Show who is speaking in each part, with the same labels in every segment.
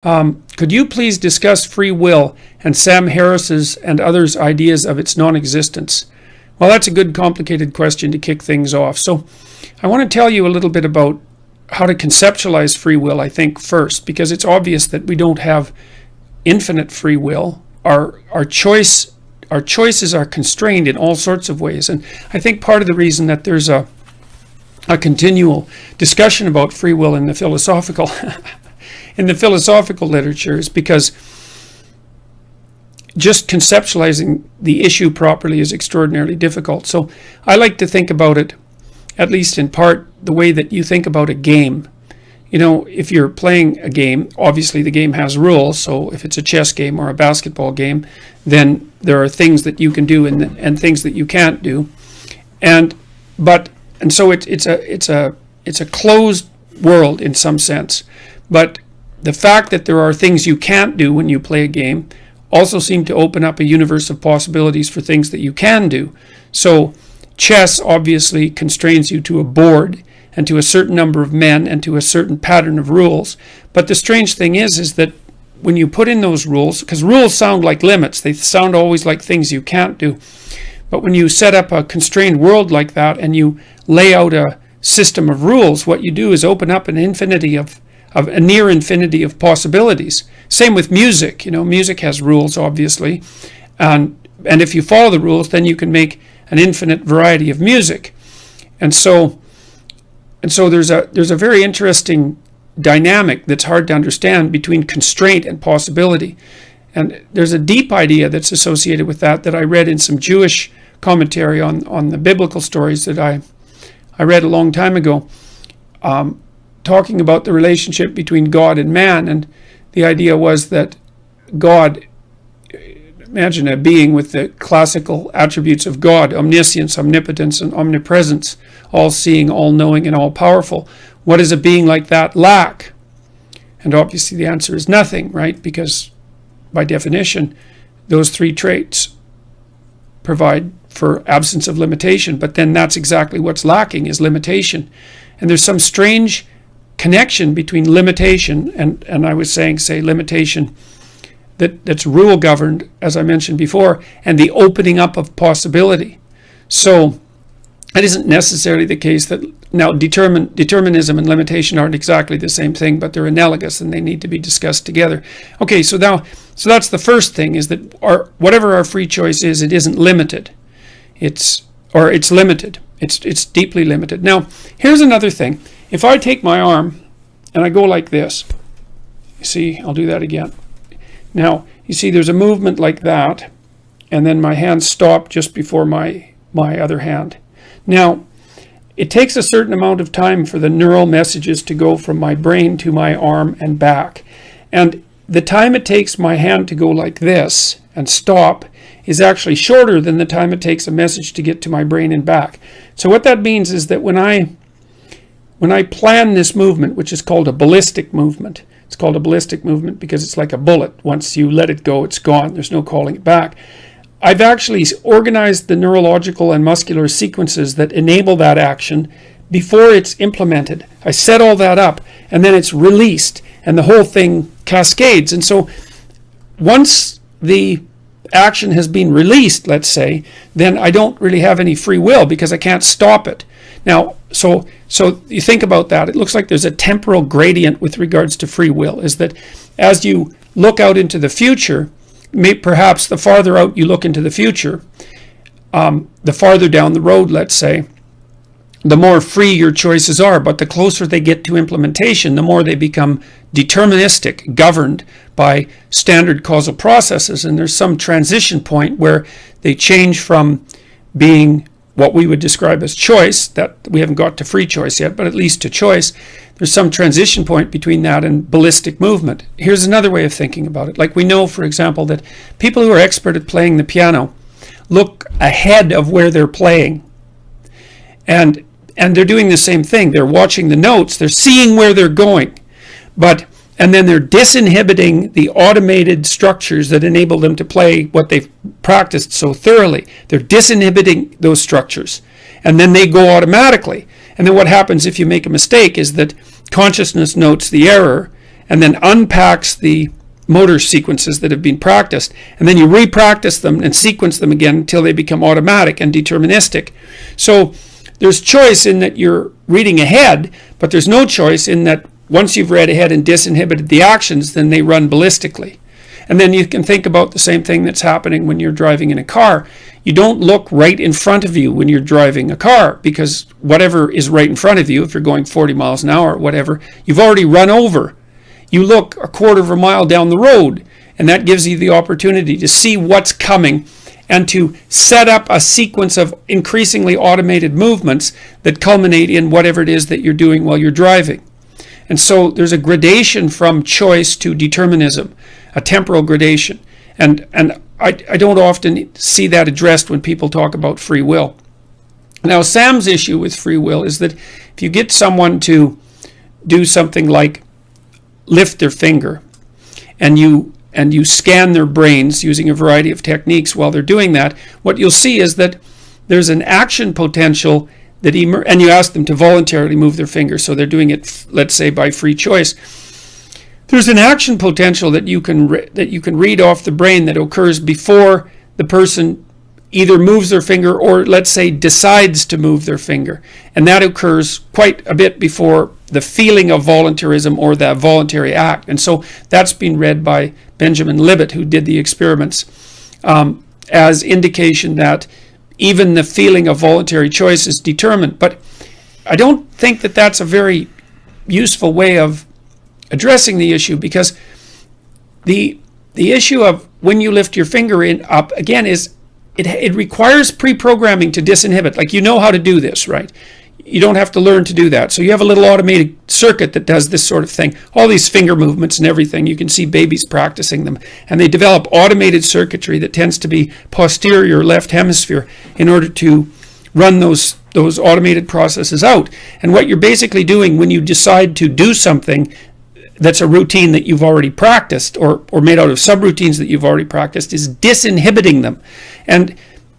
Speaker 1: Could you please discuss free will and Sam Harris's and others' ideas of its non-existence? Well, that's a good complicated question to kick things off. So I want to tell you a little bit about how to conceptualize free will, I think, first, because it's obvious that we don't have infinite free will. Our choices are constrained in all sorts of ways. And I think part of the reason that there's a continual discussion about free will in the philosophical literature is because just conceptualizing the issue properly is extraordinarily difficult. So I like to think about it, at least in part, the way that you think about a game. You know, if you're playing a game, obviously the game has rules. So if it's a chess game or a basketball game, then there are things that you can do and things that you can't do. And so it's a closed world in some sense. But the fact that there are things you can't do when you play a game also seem to open up a universe of possibilities for things that you can do. So chess obviously constrains you to a board and to a certain number of men and to a certain pattern of rules. But the strange thing is that when you put in those rules, because rules sound like limits, they sound always like things you can't do. But when you set up a constrained world like that and you lay out a system of rules, what you do is open up a near infinity of possibilities. Same with music. You know, music has rules, obviously, and if you follow the rules, then you can make an infinite variety of music. And so there's a very interesting dynamic that's hard to understand between constraint and possibility. And there's a deep idea that's associated with that I read in some Jewish commentary on the biblical stories that I read a long time ago, talking about the relationship between God and man. And the idea was that God, imagine a being with the classical attributes of God, omniscience, omnipotence, and omnipresence, all-seeing, all-knowing, and all-powerful. What does a being like that lack? And obviously the answer is nothing, right? Because by definition, those three traits provide for absence of limitation. But then that's exactly what's lacking, is limitation. And there's some strange connection between limitation and I was saying, limitation that's rule governed, as I mentioned before, and the opening up of possibility. So it isn't necessarily the case that now determinism and limitation aren't exactly the same thing, but they're analogous and they need to be discussed together. Okay, so that's the first thing, is that whatever our free choice is, it isn't limited. It's limited. It's deeply limited. Now, here's another thing. If I take my arm and I go like this, you see, I'll do that again. Now, you see there's a movement like that, and then my hands stop just before my other hand. Now, it takes a certain amount of time for the neural messages to go from my brain to my arm and back. And the time it takes my hand to go like this and stop is actually shorter than the time it takes a message to get to my brain and back. So what that means is that when I plan this movement, which is called a ballistic movement, it's called a ballistic movement because it's like a bullet. Once you let it go, it's gone. There's no calling it back. I've actually organized the neurological and muscular sequences that enable that action before it's implemented. I set all that up, and then it's released, and the whole thing cascades. And so once the action has been released, let's say, then I don't really have any free will because I can't stop it. Now, so you think about that. It looks like there's a temporal gradient with regards to free will, is that as you look out into the future, perhaps the farther out you look into the future, the farther down the road, let's say, the more free your choices are. But the closer they get to implementation, the more they become deterministic, governed by standard causal processes. And there's some transition point where they change from being what we would describe as choice, that we haven't got to free choice yet, but at least to choice. There's some transition point between that and ballistic movement. Here's another way of thinking about it. Like we know, for example, that people who are expert at playing the piano look ahead of where they're playing. And they're doing the same thing. They're watching the notes. They're seeing where they're going. And then they're disinhibiting the automated structures that enable them to play what they've practiced so thoroughly. They're disinhibiting those structures. And then they go automatically. And then what happens if you make a mistake is that consciousness notes the error and then unpacks the motor sequences that have been practiced, and then you re-practice them and sequence them again until they become automatic and deterministic. So there's choice in that you're reading ahead, but there's no choice in that once you've read ahead and disinhibited the actions, then they run ballistically. And then you can think about the same thing that's happening when you're driving in a car. You don't look right in front of you when you're driving a car, because whatever is right in front of you, if you're going 40 miles an hour or whatever, you've already run over. You look a quarter of a mile down the road, and that gives you the opportunity to see what's coming and to set up a sequence of increasingly automated movements that culminate in whatever it is that you're doing while you're driving. And so there's a gradation from choice to determinism, a temporal gradation. And I don't often see that addressed when people talk about free will. Now, Sam's issue with free will is that if you get someone to do something like lift their finger, and you scan their brains using a variety of techniques while they're doing that, what you'll see is that there's an action potential that and you ask them to voluntarily move their finger, so they're doing it, let's say, by free choice. There's an action potential that you can read off the brain that occurs before the person either moves their finger or, let's say, decides to move their finger. And that occurs quite a bit before the feeling of voluntarism or that voluntary act. And so that's been read by Benjamin Libet, who did the experiments, as indication that even the feeling of voluntary choice is determined. But I don't think that that's a very useful way of addressing the issue, because the issue of when you lift your finger up again is it requires pre-programming to disinhibit. Like, you know how to do this, right? You don't have to learn to do that. So you have a little automated circuit that does this sort of thing. All these finger movements and everything, you can see babies practicing them. And they develop automated circuitry that tends to be posterior left hemisphere in order to run those automated processes out. And what you're basically doing when you decide to do something that's a routine that you've already practiced, or made out of subroutines that you've already practiced, is disinhibiting them. And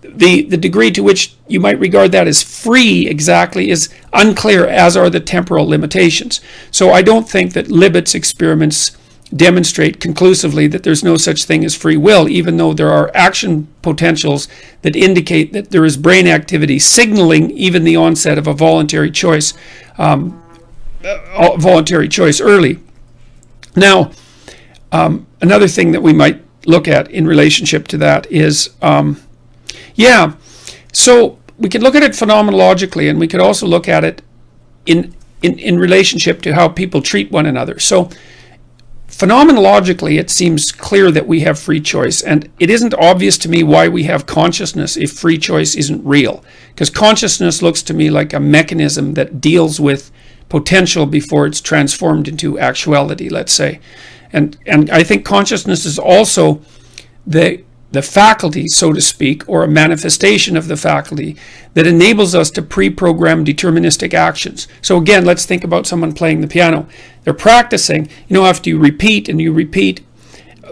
Speaker 1: the degree to which you might regard that as free exactly is unclear, as are the temporal limitations. So I don't think that Libet's experiments demonstrate conclusively that there's no such thing as free will, even though there are action potentials that indicate that there is brain activity signaling even the onset of a voluntary choice early. Now, another thing that we might look at in relationship to that is, so we could look at it phenomenologically, and we could also look at it in relationship to how people treat one another. So phenomenologically, it seems clear that we have free choice, and it isn't obvious to me why we have consciousness if free choice isn't real, because consciousness looks to me like a mechanism that deals with potential before it's transformed into actuality, let's say. And I think consciousness is also the faculty, so to speak, or a manifestation of the faculty that enables us to pre-program deterministic actions. So again, let's think about someone playing the piano. They're practicing, after you repeat and you repeat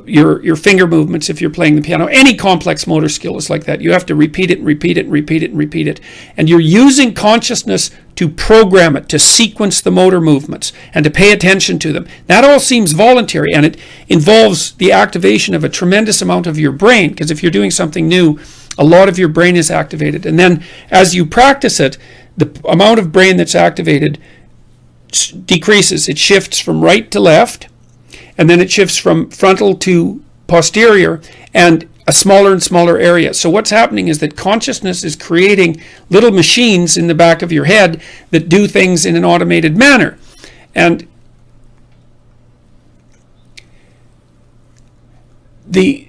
Speaker 1: your finger movements, if you're playing the piano, any complex motor skill is like that. You have to repeat it and repeat it and repeat it and repeat it. And you're using consciousness to program it, to sequence the motor movements, and to pay attention to them. That all seems voluntary, and it involves the activation of a tremendous amount of your brain, because if you're doing something new, a lot of your brain is activated. And then as you practice it, the amount of brain that's activated decreases. It shifts from right to left, and then it shifts from frontal to posterior, and a smaller and smaller area. So what's happening is that consciousness is creating little machines in the back of your head that do things in an automated manner. And the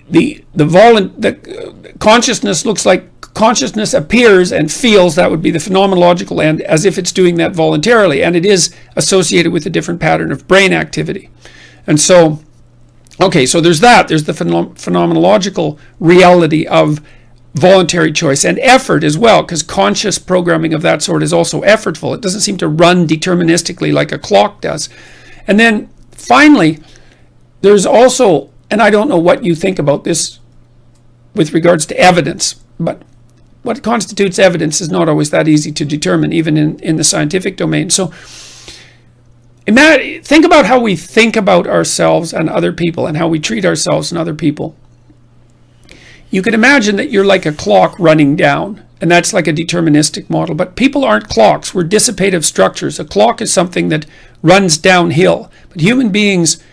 Speaker 1: consciousness looks like consciousness appears and feels, that would be the phenomenological end, as if it's doing that voluntarily, and it is associated with a different pattern of brain activity. And so, okay, so there's that. There's the phenomenological reality of voluntary choice and effort as well, because conscious programming of that sort is also effortful. It doesn't seem to run deterministically like a clock does. And then finally, there's also, and I don't know what you think about this with regards to evidence, but what constitutes evidence is not always that easy to determine, even in the scientific domain. So think about how we think about ourselves and other people and how we treat ourselves and other people. You can imagine that you're like a clock running down, and that's like a deterministic model. But people aren't clocks. We're dissipative structures. A clock is something that runs downhill. But human beings,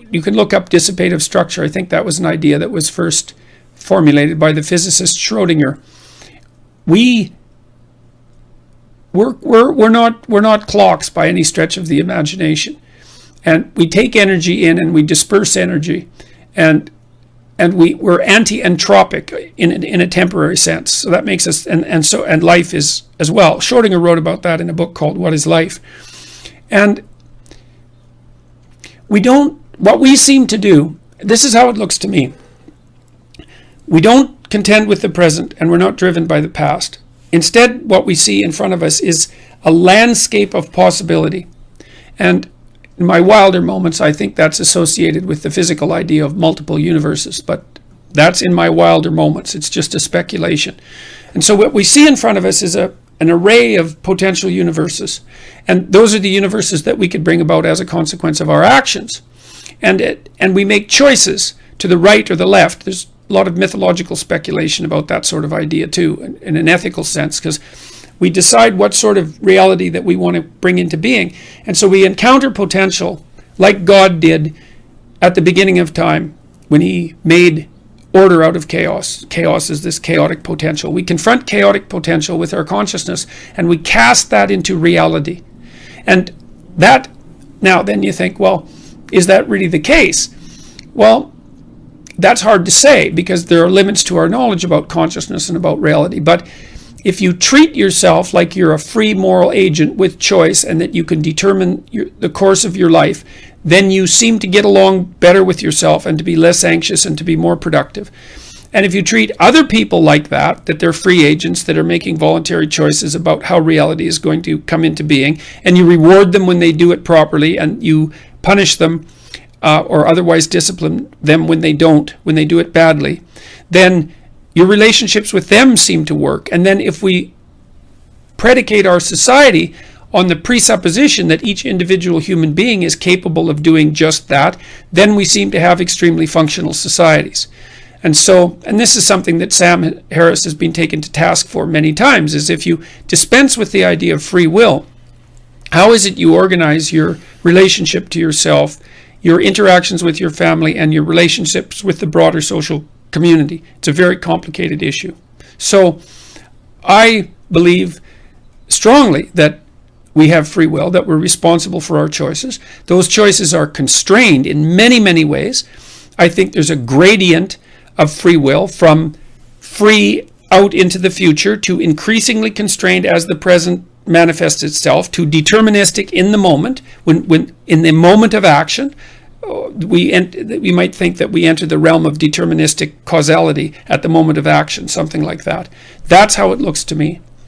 Speaker 1: you can look up dissipative structure. I think that was an idea that was first formulated by the physicist Schrödinger. We're not clocks by any stretch of the imagination. And we take energy in and we disperse energy. And we're anti-entropic in a temporary sense. So that makes us, and life is as well. Schrödinger wrote about that in a book called What is Life? And what we seem to do, this is how it looks to me. We don't contend with the present, and we're not driven by the past. Instead, what we see in front of us is a landscape of possibility. And in my wilder moments, I think that's associated with the physical idea of multiple universes, but that's in my wilder moments. It's just a speculation. And so what we see in front of us is an array of potential universes. And those are the universes that we could bring about as a consequence of our actions. And we make choices to the right or the left. There's a lot of mythological speculation about that sort of idea too, in an ethical sense, because we decide what sort of reality that we want to bring into being. And so we encounter potential like God did at the beginning of time when he made order out of chaos. Chaos is this chaotic potential. We confront chaotic potential with our consciousness and we cast that into reality. And that, now then you think, well, is that really the case? Well, that's hard to say because there are limits to our knowledge about consciousness and about reality. But if you treat yourself like you're a free moral agent with choice and that you can determine the course of your life, then you seem to get along better with yourself and to be less anxious and to be more productive. And if you treat other people like that they're free agents that are making voluntary choices about how reality is going to come into being, and you reward them when they do it properly and you punish them or otherwise discipline them when they do it badly, then your relationships with them seem to work. And then if we predicate our society on the presupposition that each individual human being is capable of doing just that, then we seem to have extremely functional societies. And this is something that Sam Harris has been taken to task for many times, is if you dispense with the idea of free will, how is it you organize your relationship to yourself, your interactions with your family, and your relationships with the broader social community? It's a very complicated issue. So I believe strongly that we have free will, that we're responsible for our choices. Those choices are constrained in many, many ways. I think there's a gradient of free will from free out into the future to increasingly constrained as the present manifests itself to deterministic in the moment, when in the moment of action. We might think that we enter the realm of deterministic causality at the moment of action, something like that. That's how it looks to me.